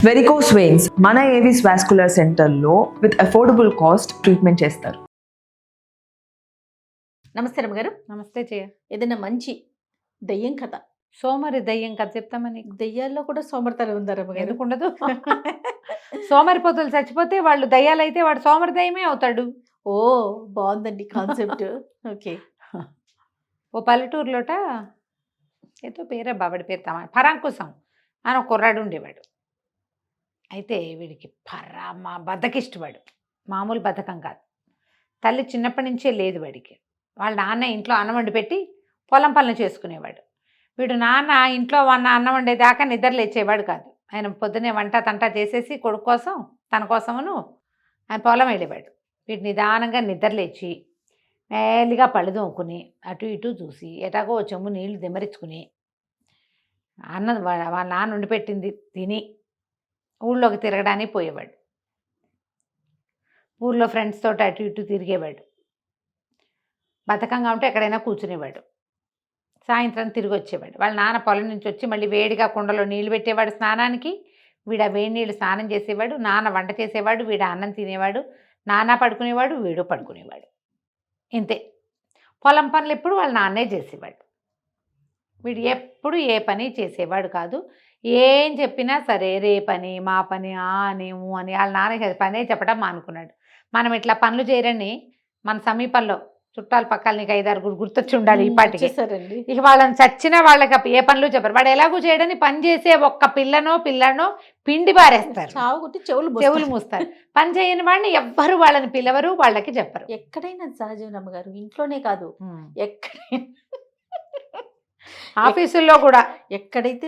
Varicose veins మన Avis vascular సెంటర్లో with affordable cost treatment చేస్తారు. నమస్తే రమ్మగారు. నమస్తే జయ. ఏదైనా మంచి దెయ్యం కథ, సోమరి దయ్యం కథ చెప్తామని. దెయ్యాల్లో కూడా సోమర్తనం ఉందా రమ్మగారు? ఎందుకు ఉండదు? సోమరి పొత్తులు చచ్చిపోతే వాళ్ళు దయ్యాలైతే వాడు సోమరి దయ్యమే అవుతాడు. ఓ బాగుందండి కాన్సెప్ట్. ఓకే. ఓ పల్లెటూరులోట ఏదో పేరే బాబడి పేరు పరాంకుశం అని ఒక కుర్రాడు ఉండేవాడు. అయితే వీడికి బద్దకిష్టవాడు, మామూలు బద్ధకం కాదు. తల్లి చిన్నప్పటి నుంచే లేదు వాడికి. వాళ్ళ నాన్న ఇంట్లో అన్నం వండి పెట్టి పొలం పనులు చేసుకునేవాడు. వీడు నాన్న ఇంట్లో అన్నం వండేదాకా నిద్ర లేచేవాడు కాదు. ఆయన పొద్దునే వంట తంట చేసేసి కొడుకు కోసం తన కోసమును ఆయన పొలం వెళ్ళేవాడు. వీడు నిదానంగా నిద్ర లేచి మేలిగా పళ్ళు తోముకుని అటు ఇటు చూసి ఎటాగో చెమ్ము నీళ్లు దిమరించుకుని వాళ్ళ నాన్న వండి పెట్టింది తిని ఊళ్ళోకి తిరగడానికి పోయేవాడు. ఊళ్ళో ఫ్రెండ్స్ తోటి అటు ఇటు తిరిగేవాడు. బద్ధకంగా ఉంటే ఎక్కడైనా కూర్చునేవాడు. సాయంత్రం తిరిగి వచ్చేవాడు. వాళ్ళ నాన్న పొలం నుంచి వచ్చి మళ్ళీ వేడిగా కుండలో నీళ్లు పెట్టేవాడు స్నానానికి. వీడు ఆ వేడి నీళ్ళు స్నానం చేసేవాడు. నాన్న వంట చేసేవాడు, వీడు అన్నం తినేవాడు. నాన్న పడుకునేవాడు, వీడు పడుకునేవాడు. ఇంతే. పొలం పనులు ఎప్పుడు వాళ్ళ నాన్నే చేసేవాడు. వీడు ఎప్పుడు ఏ పని చేసేవాడు కాదు. ఏం చెప్పినా సరే రే పని మా పని అనేము అని వాళ్ళ నాన్న పనే చెప్పడం మానుకున్నాడు. మనం ఇట్లా పనులు చేయరని మన సమీపంలో చుట్టాల పక్కల నీకు 5-6 గుర్తొచ్చి ఉండాలి ఈ పాటికి. ఇక వాళ్ళని చచ్చిన వాళ్ళకి ఏ పనులు చెప్పరు. వాడు ఎలాగూ చేయడని పని చేసే ఒక్క పిల్లనో పిండి పారేస్తారు, చెవులు మూస్తారు. పని చేయని వాడిని ఎవ్వరు వాళ్ళని పిలవరు, వాళ్ళకి చెప్పరు. ఎక్కడైనా సహజం రమ్మగారు, ఇంట్లోనే కాదు ఎక్కడైనా, ఆఫీసుల్లో కూడా, ఎక్కడైతే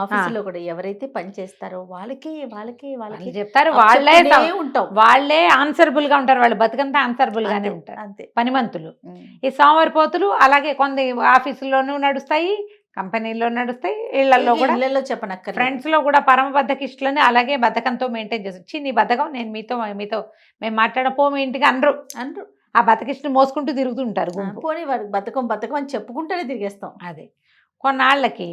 ఆఫీసులో కూడా ఎవరైతే పని చేస్తారో వాళ్ళకి చెప్తారు. వాళ్ళే ఆన్సరబుల్ గా ఉంటారు. వాళ్ళు బతుకంతా ఆన్సరబుల్ గానే ఉంటారు. అంతే పనిమంతులు. ఈ సోమరిపోతులు అలాగే కొన్ని ఆఫీసుల్లోనూ నడుస్తాయి, కంపెనీల్లో నడుస్తాయి, ఇళ్లలో కూడా. ఇళ్లలో చెప్పనక్క ఫ్రెండ్స్ లో కూడా పరమ బద్దకిష్టులని అలాగే బద్ధకంతో మెయింటైన్ చేస్తారు. నీ బద్ధకం నేను మీతో మేము మాట్లాడపో మీ ఇంటికి అనరు. ఆ బతకిష్టిని మోసుకుంటూ తిరుగుతుంటారు. పోనీ వాడు బతకం అని చెప్పుకుంటూనే తిరిగేస్తాం. అదే కొన్నాళ్ళకి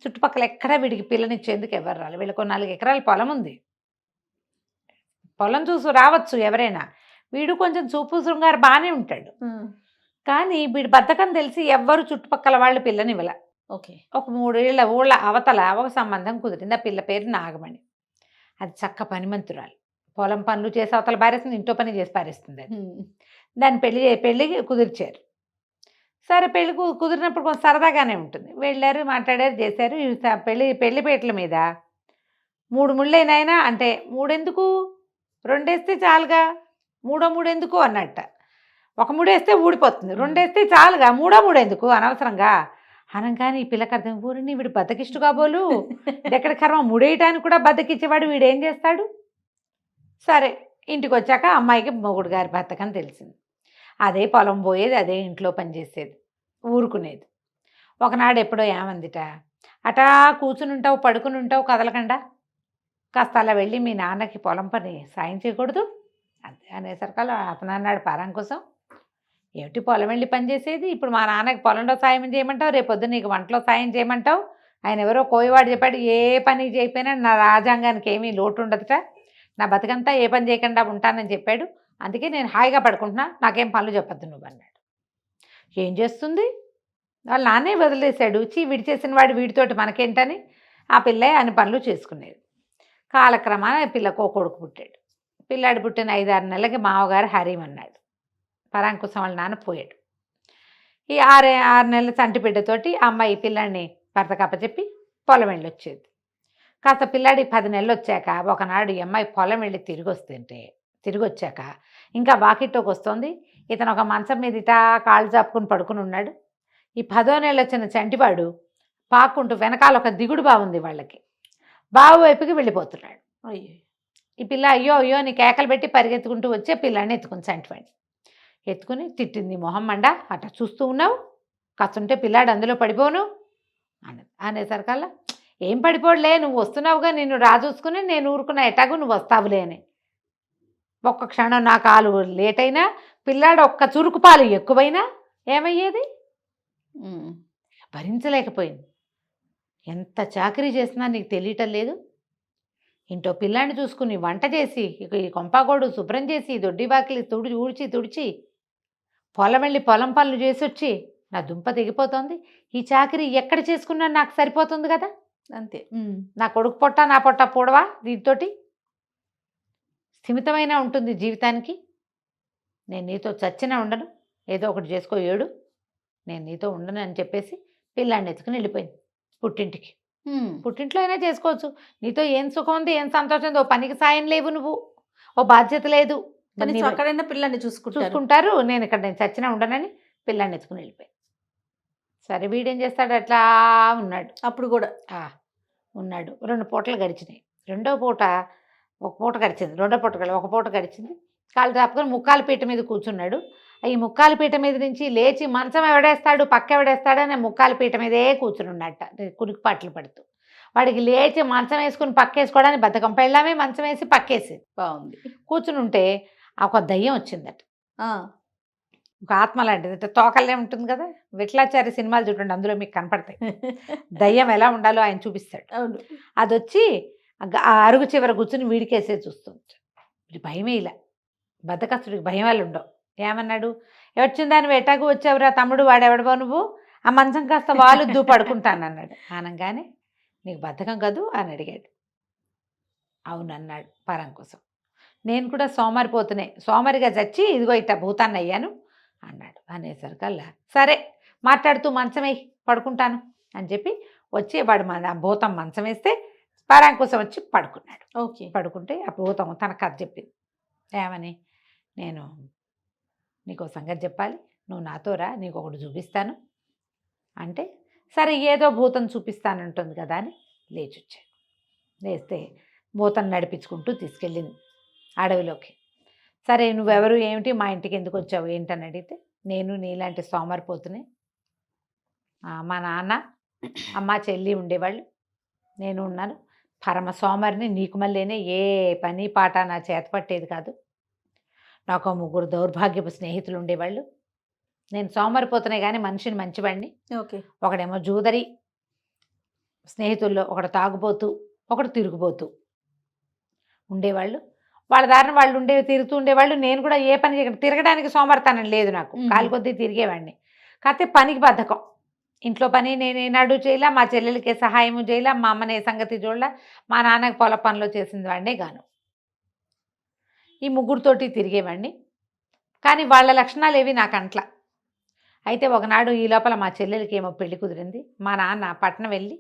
చుట్టుపక్కల ఎక్కడ వీడికి పిల్లనిచ్చేందుకు ఎవరు రాలి. వీళ్ళకి 4 ఎకరాల పొలం ఉంది. పొలం చూసి రావచ్చు ఎవరైనా. వీడు కొంచెం చూపు శృంగారు బాగానే ఉంటాడు. కానీ వీడి బద్ధకం తెలిసి ఎవ్వరు చుట్టుపక్కల వాళ్ళు పిల్లనివ్వల. ఓకే. ఒక 3 ఏళ్ళ ఊళ్ళ అవతల ఒక సంబంధం కుదిరింది. ఆ పిల్ల పేరు నాగమణి. అది చక్క పనిమంతురాలు. పొలం పనులు చేసి అవతల పారేస్తుంది, ఇంట్లో పని చేసి పారేస్తుంది. అది దాన్ని పెళ్ళి కుదిర్చారు. సరే పెళ్ళి కుదిరినప్పుడు కొంచెం సరదాగానే ఉంటుంది. వెళ్ళారు, మాట్లాడారు, చేశారు. పెళ్లిపేటల మీద 3 ముళ్ళైనాయినా అంటే 3 ఎందుకు, 2 వేస్తే చాలుగా, 3 ఎందుకు అన్నట్ట. 1 ముడి వేస్తే ఊడిపోతుంది, 2 వేస్తే చాలుగా, 3 ఎందుకు అనవసరంగా అనగానే ఈ పిల్లకి అర్థం, ఊరిని వీడు బద్దకిష్టు కాబోలు, ఎక్కడ కర్మ ముడేయటానికి కూడా బద్దకిచ్చేవాడు, వీడు ఏం చేస్తాడు. సరే ఇంటికి వచ్చాక అమ్మాయికి మొగుడు గారి బద్ధకం తెలిసింది. అదే పొలం పోయేది, అదే ఇంట్లో పనిచేసేది, ఊరుకునేది. ఒకనాడు ఎప్పుడో ఏమందిట, అటా కూర్చుని ఉంటావు, పడుకుని ఉంటావు, కదలకుండా కాస్త అలా వెళ్ళి మీ నాన్నకి పొలం పని సాయం చేయకూడదు అంతే అనేసరికల్లా అతను అన్నాడు పరాంకుశం, ఏమిటి పొలం వెళ్ళి పని చేసేది, ఇప్పుడు మా నాన్నకి పొలంలో సాయం చేయమంటావు, రేపొద్దు నీకు వంటలో సాయం చేయమంటావు. ఆయన ఎవరో కోయవాడు చెప్పాడు, ఏ పని చేయకపోయినా నా రాజ్యాంగానికి ఏమీ లోటు ఉండదుట, నా బతుకంతా ఏ పని చేయకుండా ఉంటానని చెప్పాడు, అందుకే నేను హాయిగా పడుకుంటున్నా, నాకేం పనులు చెప్పద్దు నువ్వు అన్నాడు. ఏం చేస్తుంది, వాళ్ళ నాన్నే వదిలేశాడు. విడిచేసిన వాడు వీడితోటి మనకేంటని ఆ పిల్ల అన్ని పనులు చేసుకునేది. కాలక్రమాన పిల్లకు ఓ కొడుకు పుట్టాడు. పిల్లాడు పుట్టిన 5-6 నెలలకి మామగారు హరీమన్నాడు. పరాంకుశం వాళ్ళ నాన్న పోయాడు. ఈ 6 నెలల చంటి బిడ్డతోటి అమ్మాయి పిల్లాడిని భర్త కప్పచెప్పి పొలం వెళ్ళి వచ్చేది. కాస్త పిల్లాడి 10 నెలలు వచ్చాక ఒకనాడు ఈ అమ్మాయి పొలం వెళ్ళి తిరిగి వచ్చాక ఇంకా వాకిట్లోకి వస్తుంది. ఇతను ఒక మంచం మీద ఇటా కాళ్ళు చాపుకుని పడుకుని ఉన్నాడు. ఈ 10వ నెల వచ్చిన చంటివాడు పాక్కుంటూ వెనకాల ఒక దిగుడు బాగుంది వాళ్ళకి, బావు వైపుకి వెళ్ళిపోతున్నాడు. అయ్యో. ఈ పిల్ల అయ్యో అని కేకలు పెట్టి పరిగెత్తుకుంటూ వచ్చే పిల్లాడిని ఎత్తుకుని చంటివాడిని ఎత్తుకుని తిట్టింది. మొహం మండ, అట్లా చూస్తూ ఉన్నావు, కాస్తుంటే పిల్లాడు అందులో పడిపోను అనేసరికల్లా, ఏం పడిపోడులే, నువ్వు వస్తున్నావుగా, నిన్ను రాజూసుకుని నేను ఊరుకున్నా, ఎటాగు నువ్వు వస్తావులే అని. ఒక్క క్షణం నా కాలు లేట్ అయినా, పిల్లాడు ఒక్క చురుకు పాలు ఎక్కువైనా ఏమయ్యేది, భరించలేకపోయింది. ఎంత చాకరీ చేసినా నీకు తెలియటం లేదు. ఇంట్లో పిల్లాన్ని చూసుకుని వంట చేసి ఇక ఈ కొంపాగోడు శుభ్రం చేసి దొడ్డి వాకిలి తుడిచి పొలం వెళ్ళి పొలం పనులు చేసి వచ్చి నా దుంప తెగిపోతుంది. ఈ చాకరీ ఎక్కడ చేసుకున్నా నాకు సరిపోతుంది కదా. అంతే. నా కొడుకు పొట్ట నా పొట్ట పూడవా దీంతోటి స్థిమితమైన ఉంటుంది జీవితానికి. నేను నీతో చచ్చినా ఉండను, ఏదో ఒకటి చేసుకో ఏడు, నేను నీతో ఉండను అని చెప్పేసి పిల్లాన్ని ఎత్తుకుని వెళ్ళిపోయింది పుట్టింటికి. పుట్టింట్లో అయినా చేసుకోవచ్చు, నీతో ఏం సుఖం ఉంది, ఏం సంతోషం ఉంది, ఓ పనికి సాయం లేవు, నువ్వు ఓ బాధ్యత లేదు, అక్కడైనా పిల్లాన్ని చూసుకుంటారు, నేను చచ్చినా ఉండనని పిల్లాన్ని ఎత్తుకుని వెళ్ళిపోయింది. సరే వీడేం చేస్తాడు, అట్లా ఉన్నాడు. అప్పుడు కూడా ఉన్నాడు. 2 పూటలు గడిచినాయి. రెండో పూట ఒక పూట గడిచింది, రెండో పూట ఒక పూట గడిచింది. కాళ్ళు తప్పుకొని ముక్కాల పీట మీద కూర్చున్నాడు. ఈ ముక్కాల పీట మీద నుంచి లేచి మంచం ఎవడేస్తాడు పక్క ఎవడేస్తాడు అని ముక్కాల పీట మీదే కూర్చుని ఉన్నట్ట కునికిపాట్లు పడుతూ. వాడికి లేచి మంచం వేసుకుని పక్కేసుకోవడానికి బద్ధకం. పెళ్ళామే మంచం వేసి పక్కేసి బాగుంది కూర్చుని ఉంటే ఒక దయ్యం వచ్చిందట. ఒక ఆత్మ లాంటిది, తోకల్లే ఉంటుంది కదా, విట్లాచారి సినిమాలు చూడండి, అందులో మీకు కనపడతాయి దయ్యం ఎలా ఉండాలో ఆయన చూపిస్తాడు. అవును. అది వచ్చి ఆ అరుగు చివర కూర్చుని వీడికేసే చూస్తుంది. భయమే ఇలా, బద్దకస్తుడికి భయం వాళ్ళు ఉండవు. ఏమన్నాడు, వచ్చిందాన్ని ఎటాకు వచ్చావురా తమ్ముడు, వాడెవడబో నువ్వు, ఆ మంచం కాస్త వాలుద్దు పడుకుంటానన్నాడు. అనగానే నీకు బద్ధకం కదూ అని అడిగాడు. అవునన్నాడు పరం కోసం. నేను కూడా సోమరిపోతున్నాయి, సోమరిగా చచ్చి ఇదిగో ఇట్ట భూతాన్ని అయ్యాను అన్నాడు. అనేసరికల్లా సరే మాట్లాడుతూ మంచమే పడుకుంటాను అని చెప్పి వచ్చి వాడు భూతం మంచం వేస్తే పరాంకుశం వచ్చి పడుకున్నాడు. ఓకే. పడుకుంటే ఆ భూతం తన కథ చెప్పింది. ఏమని, నేను నీకు సంగతి చెప్పాలి, నువ్వు నాతో రా, నీకు ఒకటి చూపిస్తాను అంటే, సరే ఏదో భూతం చూపిస్తానంటుంది కదా అని లేచి వచ్చాడు. లేస్తే భూతం నడిపించుకుంటూ తీసుకెళ్ళింది అడవిలోకి. సరే నువ్వెవరు, ఏమిటి, మా ఇంటికి ఎందుకు వచ్చావు ఏంటని అడిగితే, నేను నీలాంటి సోమరిపోతునే, మా నాన్న అమ్మ చెల్లి ఉండేవాళ్ళు, నేను ఉన్నాను, పరమ సోమరిని, నీకు మళ్ళీనే ఏ పని పాట నా చేత పట్టేది కాదు, నాకు 3 దౌర్భాగ్యపు స్నేహితులు ఉండేవాళ్ళు, నేను సోమరిపోతున్నాయి కానీ మనిషిని మంచివాడిని. ఓకే. ఒకడేమో జూదరి స్నేహితుల్లో, ఒకడు తాగుబోతూ, ఒకడు తిరుగుబోతూ ఉండేవాళ్ళు. వాళ్ళ దారిన వాళ్ళు తిరుగుతూ ఉండేవాళ్ళు. నేను కూడా ఏ పని తిరగడానికి సోమరితనం లేదు నాకు, కాలి కొద్దీ తిరిగేవాడిని. కాకపోతే పనికి బద్ధకం, ఇంట్లో పని నేను ఏనాడు చేయలే, మా చెల్లెలకి సహాయము చేయలే, మా అమ్మని ఏ సంగతి చూడలే, మా నాన్నకి పొల పనిలో చేసింది వాడినే గాను. ఈ 3తోటి తిరిగేవాడిని, కానీ వాళ్ళ లక్షణాలు ఏవి నాకు అంట్లా. అయితే ఒకనాడు ఈ లోపల మా చెల్లెలకి ఏమో పెళ్లి కుదిరింది. మా నాన్న పట్నం వెళ్ళి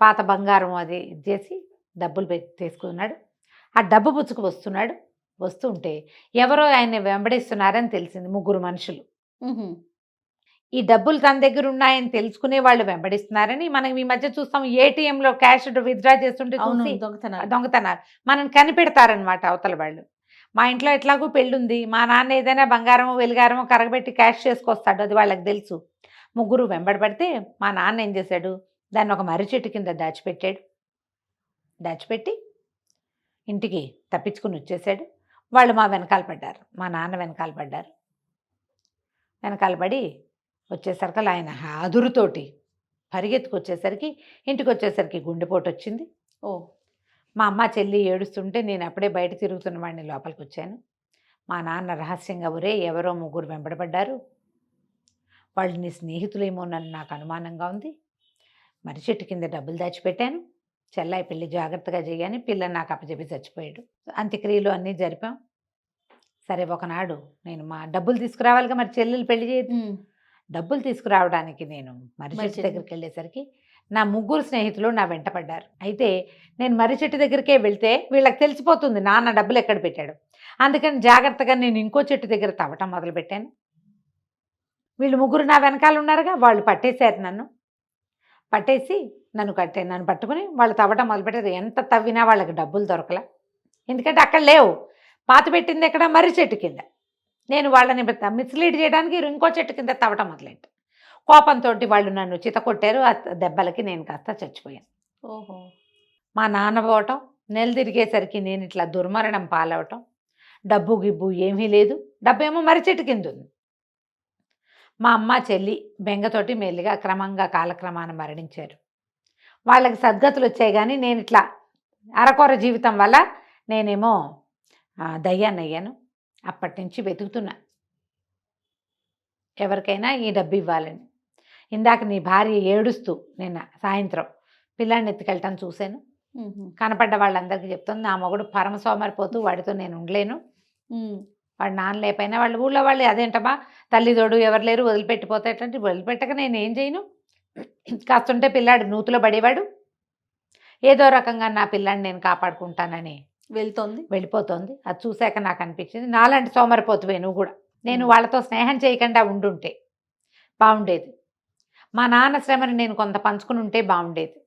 పాత బంగారం అది చేసి డబ్బులు తీసుకున్నాడు. ఆ డబ్బు పుచ్చుకు వస్తుంటే ఎవరో ఆయన్ని వెంబడిస్తున్నారని తెలిసింది. 3 మనుషులు ఈ డబ్బులు తన దగ్గర ఉన్నాయని తెలుసుకునే వాళ్ళు వెంబడిస్తున్నారని మనం ఈ మధ్య చూస్తాం. ఏటీఎంలో క్యాష్ విత్డ్రా చేస్తుంటే చూసి దొంగతనాలు మనం కనిపెడతారనమాట అవతల వాళ్ళు. మా ఇంట్లో ఎట్లాగూ పెళ్ళుంది, మా నాన్న ఏదైనా బంగారమో వెలుగారమో కరగబెట్టి క్యాష్ చేసుకొస్తాడు, అది వాళ్ళకి తెలుసు. 3 వెంబడబడితే మా నాన్న ఏం చేశాడు, దాన్ని ఒక మర్రి చెట్టు కింద దాచిపెట్టి ఇంటికి తప్పించుకుని వచ్చేసాడు. వాళ్ళు మా వెనకాల పడ్డారు, మా నాన్న వెనకాల పడి వచ్చేసరికి ఆయన అదురుతోటి పరిగెత్తుకొచ్చేసరికి ఇంటికి వచ్చేసరికి గుండెపోటు వచ్చింది. మా అమ్మ చెల్లి ఏడుస్తుంటే నేను అప్పుడే బయట తిరుగుతున్న వాడిని లోపలికి వచ్చాను. మా నాన్న రహస్యంగా ఒరే ఎవరో 3 వెంబడబడ్డారు, వాళ్ళు నీ స్నేహితులేమో నన్ను నాకు అనుమానంగా ఉంది, మర్రి చెట్టు కింద డబ్బులు దాచిపెట్టాను, చెల్లాయి పెళ్ళి జాగ్రత్తగా చేయని పిల్లని నాకు అప్పచెప్పి చచ్చిపోయాడు. అంత్యక్రియలు అన్నీ జరిపాం. సరే ఒకనాడు నేను మా డబ్బులు తీసుకురావాలిగా, మరి చెల్లెలు పెళ్లి చేయదు, డబ్బులు తీసుకురావడానికి నేను మర్రి చెట్టు దగ్గరికి వెళ్ళేసరికి నా 3 స్నేహితులు నా వెంట పడ్డారు. అయితే నేను మర్రి చెట్టు దగ్గరికే వెళ్తే వీళ్ళకి తెలిసిపోతుంది నాన్న డబ్బులు ఎక్కడ పెట్టాడు. అందుకని జాగ్రత్తగా నేను ఇంకో చెట్టు దగ్గర తవ్వటం మొదలుపెట్టాను. వీళ్ళు 3 నా వెనకాల ఉన్నారుగా, వాళ్ళు పట్టేశారు నన్ను పట్టుకుని వాళ్ళు తవ్వటం మొదలుపెట్టారు. ఎంత తవ్వినా వాళ్ళకి డబ్బులు దొరకలా, ఎందుకంటే అక్కడ లేవు, పాత పెట్టింది ఎక్కడ, మర్రి చెట్టు కింద. నేను వాళ్ళని మిస్లీడ్ చేయడానికి ఇంకో చెట్టు కింద తవ్వటం మొదలెట్టాను. కోపంతో వాళ్ళు నన్ను చితకొట్టారు. ఆ దెబ్బలకి నేను కాస్త చచ్చిపోయాను. మా నాన్న పోవటం, నెల తిరిగేసరికి నేను ఇట్లా దుర్మరణం పాలవటం, డబ్బు గిబ్బు ఏమీ లేదు, డబ్బేమో మర్రి చెట్టు కింద ఉంది. మా అమ్మ చెల్లి బెంగతోటి మెల్లిగా క్రమంగా కాలక్రమాన మరణించారు. వాళ్ళకి సద్గతులు వచ్చాయి, కానీ నేను ఇట్లా అరకొర జీవితం వల్ల నేనేమో దయ్యాన్ని అయ్యాను. అప్పటి నుంచి వెతుకుతున్నా ఎవరికైనా ఈ డబ్బు ఇవ్వాలని. ఇందాక నీ భార్య ఏడుస్తూ నిన్న సాయంత్రం పిల్లాన్ని ఎత్తుకెళ్ళటం చూశాను. కనపడ్డ వాళ్ళందరికీ చెప్తుంది, నా మొగుడు పరమ సోమరిపోతూ, వాడితో నేను ఉండలేను. వాడు నాన్న లేకపోయినా వాళ్ళ ఊళ్ళో వాళ్ళు అదేంటమ్మా తల్లిదోడు ఎవరు లేరు వదిలిపెట్టిపోతే ఎట్లాంటి, వదిలిపెట్టక నేను ఏం చేయను. కాస్తుంటే పిల్లాడు నూతులో పడేవాడు, ఏదో రకంగా నా పిల్లాడిని నేను కాపాడుకుంటానని వెళ్ళిపోతుంది. అది చూశాక నాకు అనిపించింది, నాలాంటి సోమరిపోతువే నువ్వు కూడా. నేను వాళ్ళతో స్నేహం చేయకుండా ఉండుంటే బాగుండేది. మా నాన్న శ్రమని నేను కొంత పంచుకుని ఉంటే బాగుండేది.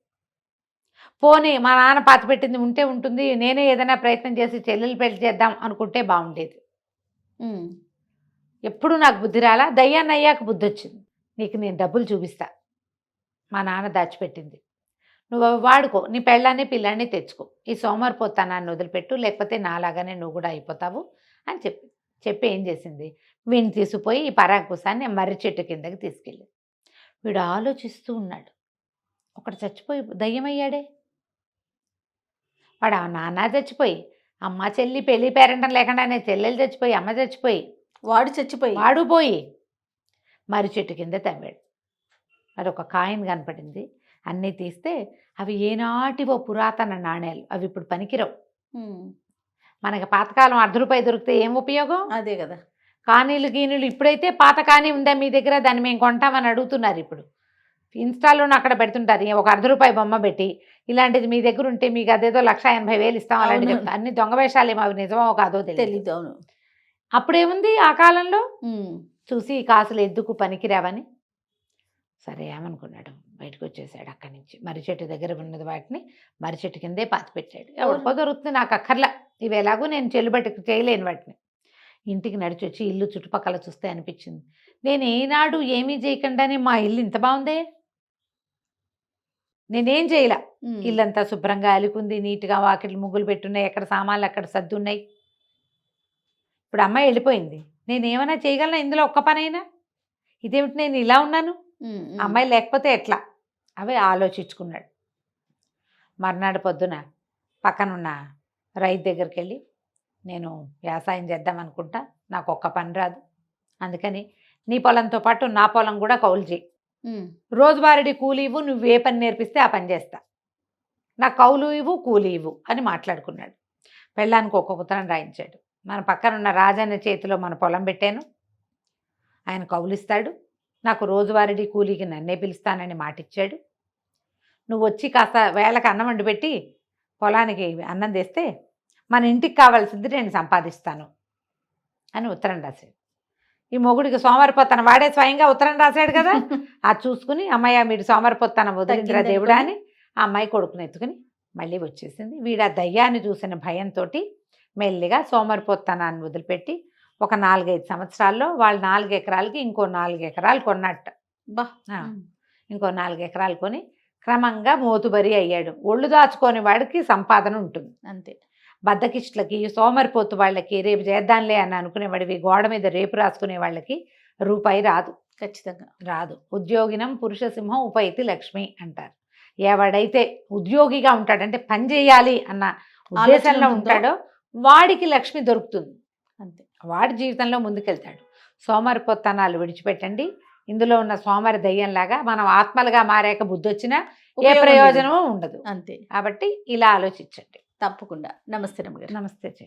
పోనీ మా నాన్న పాతి పెట్టింది ఉంటే ఉంటుంది, నేనే ఏదైనా ప్రయత్నం చేసి చెల్లెలు పెళ్లి చేద్దాం అనుకుంటే బాగుండేది. ఎప్పుడు నాకు బుద్ధి రాలా. దయ్యాన్ని అయ్యాక బుద్ధి వచ్చింది. నీకు నేను డబ్బులు చూపిస్తా, మా నాన్న దాచిపెట్టింది, నువ్వు అవి వాడుకో, నీ పెళ్ళాన్ని పిల్లాన్ని తెచ్చుకో, ఈ సోమరిపోతానాన్ని వదిలిపెట్టు, లేకపోతే నాలాగానే నువ్వు కూడా అయిపోతావు అని చెప్పి ఏం చేసింది, వీడిని తీసుకుపోయి ఈ పరాకుసాన్ని మర్రి చెట్టు కిందకి తీసుకెళ్ళి. వీడు ఆలోచిస్తూ ఉన్నాడు, ఒకటి చచ్చిపోయి దయ్యమయ్యాడే. వాడు నాన్న చచ్చిపోయి, అమ్మ చెల్లి పెళ్ళి పేరెంటం లేకుండానే చెల్లెలు చచ్చిపోయి, అమ్మ చచ్చిపోయి, వాడు పోయి మర్రి చెట్టు కింద తవ్వాడు. అది ఒక కాయిన్ కనపడింది. అన్నీ తీస్తే అవి ఏనాటివో పురాతన నాణేలు, అవి ఇప్పుడు పనికిరావు. మనకి పాతకాలం ₹1 దొరికితే ఏం ఉపయోగం? అదే కదా. కానీలు గీనీలు ఇప్పుడైతే పాత కానీ ఉందా మీ దగ్గర, దాన్ని మేము కొంటామని అడుగుతున్నారు. ఇప్పుడు ఇన్స్టాలోనూ అక్కడ పెడుతుంటారు, ఒక ₹1 బొమ్మ పెట్టి, ఇలాంటిది మీ దగ్గర ఉంటే మీకు అదేదో 1,80,000 ఇస్తాం అలాంటి చెప్తా. అన్ని దొంగ వేషాలు ఏమో, అవి నిజమో కాదో తెలియదు. అవును. అప్పుడేముంది ఆ కాలంలో చూసి ఈ కాసులు ఎందుకు పనికిరావని సరే ఏమనుకున్నాడు, బయటకు వచ్చేసాడు అక్కడి నుంచి. మర్రి చెట్టు దగ్గర ఉన్నది వాటిని మర్రి చెట్టు కిందే పాతి పెట్టాడు. ఎవరికో దొరుకుతుంది, నాకు అక్కర్లా, ఇవి ఎలాగో నేను చెల్లుబట్టి చేయలేను వాటిని. ఇంటికి నడిచి వచ్చి ఇల్లు చుట్టుపక్కల చూస్తే అనిపించింది, నేను ఏనాడు ఏమీ చేయకుండానే మా ఇల్లు ఇంత బాగుందే. నేనేం చేయలా, ఇల్లంతా శుభ్రంగా అలుకుంది, నీట్గా వాకిట్లు ముగ్గులు పెట్టున్నాయి, ఎక్కడ సామాన్లు అక్కడ సర్దున్నాయి. ఇప్పుడు అమ్మాయి వెళ్ళిపోయింది, నేనేమైనా చేయగలనా ఇందులో ఒక్క పనైనా? ఇదేమిటి నేను ఇలా ఉన్నాను, అమ్మాయి లేకపోతే ఎట్లా? అవే ఆలోచించుకున్నాడు. మర్నాడు పొద్దున పక్కనున్న రైతు దగ్గరికి వెళ్ళి, నేను వ్యవసాయం చేద్దాం అనుకుంటా, నాకు ఒక్క పని రాదు, అందుకని నీ పొలంతో పాటు నా పొలం కూడా కౌలు చేయి, రోజువారీ కూలి ఇవ్వు, నువ్వు ఏ పని నేర్పిస్తే ఆ పని చేస్తా, నాకు కౌలు ఇవ్వు కూలి ఇవ్వు అని మాట్లాడుకున్నాడు. పెళ్ళానికి ఒక్కొక్క ఉత్తరం రాయించాడు. మన పక్కనున్న రాజన్న చేతిలో మన పొలం పెట్టాను, ఆయన కౌలిస్తాడు, నాకు రోజువారీ కూలీకి నన్నే పిలుస్తానని మాటిచ్చాడు, నువ్వు వచ్చి కాస్త వేళకు అన్నం వండి పెట్టి పొలానికి అన్నం తెస్తే మన ఇంటికి కావాల్సింది నేను సంపాదిస్తాను అని ఉత్తరం రాశాడు. ఈ మొగుడికి సోమరిపోతాను వాడే స్వయంగా ఉత్తరం రాశాడు కదా. అది చూసుకుని అమ్మాయి మీరు సోమరిపోతాను వదిలిందిరా దేవుడా అని ఆ అమ్మాయి కొడుకుని ఎత్తుకుని మళ్ళీ వచ్చేసింది. వీడు ఆ దయ్యాన్ని చూసిన భయంతో మెల్లిగా సోమరిపోతానాన్ని వదిలిపెట్టి ఒక 4-5 సంవత్సరాల్లో వాళ్ళు 4 ఎకరాలకి ఇంకో 4 ఎకరాలు కొన్నట్ట. ఇంకో 4 ఎకరాలు కొని క్రమంగా మోతుబరి అయ్యాడు. ఒళ్ళు దాచుకోని వాడికి సంపాదన ఉంటుంది అంతే. బద్దకిష్టులకి సోమరిపోతు వాళ్ళకి రేపు చేద్దాంలే అని అనుకునేవాడివి, గోడ మీద రేపు రాసుకునే వాళ్ళకి రూపాయి రాదు, ఖచ్చితంగా రాదు. ఉద్యోగినం పురుష సింహం ఉపైతి లక్ష్మి అంటారు. ఎవడైతే ఉద్యోగిగా ఉంటాడంటే పని చేయాలి అన్న ఉద్దేశంలో ఉంటాడో వాడికి లక్ష్మి దొరుకుతుంది అంతే, వాడి జీవితంలో ముందుకెళ్తాడు. సోమరిపోతనాలు విడిచిపెట్టండి. ఇందులో ఉన్న సోమరి దయ్యంలాగా మనం ఆత్మలుగా మారాక బుద్ధి వచ్చినా ఏ ప్రయోజనమూ ఉండదు అంతే. కాబట్టి ఇలా ఆలోచించండి. తప్పకుండా. నమస్తే రమగారు. నమస్తే.